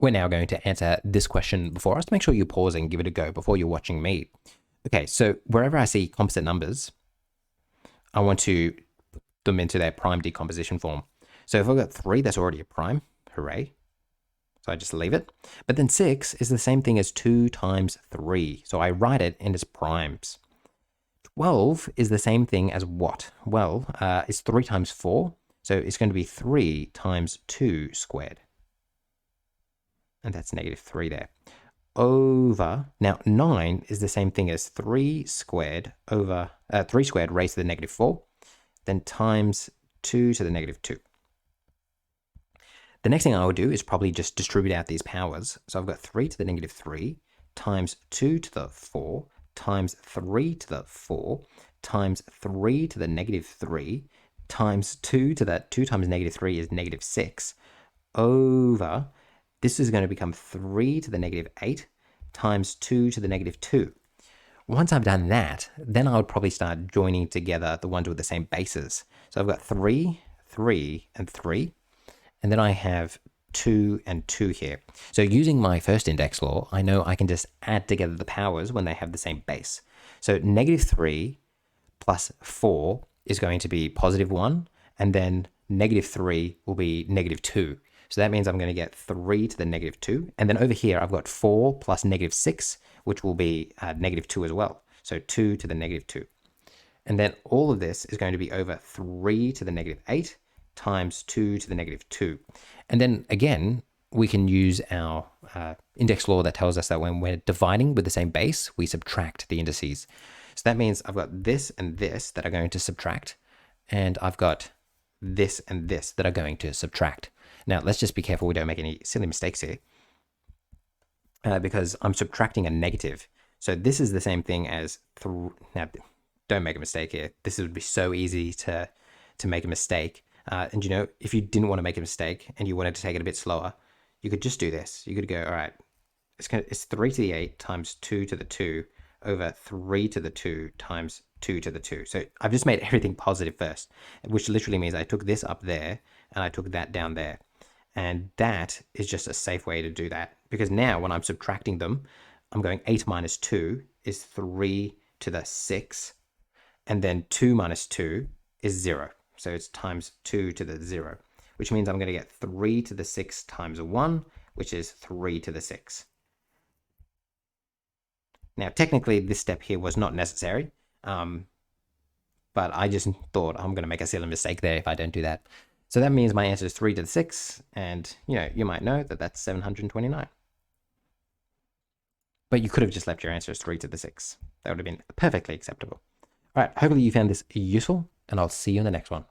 We're now going to answer this question before us. Make sure you pause and give it a go before you're watching me. Okay, so wherever I see composite numbers, I want to put them into their prime decomposition form. So if I've got 3, that's already a prime. Hooray. So I just leave it. But then 6 is the same thing as 2 times 3. So I write it in its primes. 12 is the same thing as what? Well, it's 3 times 4. So it's going to be 3 times 2 squared. And that's -3 there. Over, now 9 is the same thing as 3 squared over, 3 squared raised to the -4, then times 2 to the -2. The next thing I would do is probably just distribute out these powers. So I've got 3 to the -3 times 2 to the 4 times 3 to the 4 times 3 to the -3 times 2 to the 2 times -3 is -6 over, this is going to become 3 to the -8 times 2 to the -2. Once I've done that, then I would probably start joining together the ones with the same bases. So I've got 3, 3, and 3. And then I have 2 and 2 here. So using my first index law, I know I can just add together the powers when they have the same base. So -3 plus 4 is going to be +1, and then -3 will be -2. So that means I'm going to get 3 to the -2. And then over here, I've got 4 plus -6, which will be -2 as well. So 2 to the -2. And then all of this is going to be over 3 to the -8 times 2 to the -2. And then again, we can use our index law that tells us that when we're dividing with the same base, we subtract the indices. So that means I've got this and this that are going to subtract, and I've got this and this that are going to subtract. Now, let's just be careful we don't make any silly mistakes here, because I'm subtracting a negative. So this is the same thing as, now, don't make a mistake here. This would be so easy to make a mistake. And you know, if you didn't want to make a mistake and you wanted to take it a bit slower, you could just do this. You could go, all right, it's 3 to the 8 times 2 to the 2 over 3 to the 2 times 2 to the 2. So I've just made everything positive first, which literally means I took this up there and I took that down there. And that is just a safe way to do that, because now when I'm subtracting them, I'm going 8 minus 2 is 3 to the 6, and then 2 minus 2 is 0. So it's times 2 to the 0, which means I'm going to get 3 to the 6 times 1, which is 3 to the 6. Now, technically, this step here was not necessary, but I just thought I'm going to make a silly mistake there if I don't do that. So that means my answer is 3 to the 6, and you might know that that's 729. But you could have just left your answer as 3 to the 6. That would have been perfectly acceptable. All right, hopefully you found this useful, and I'll see you in the next one.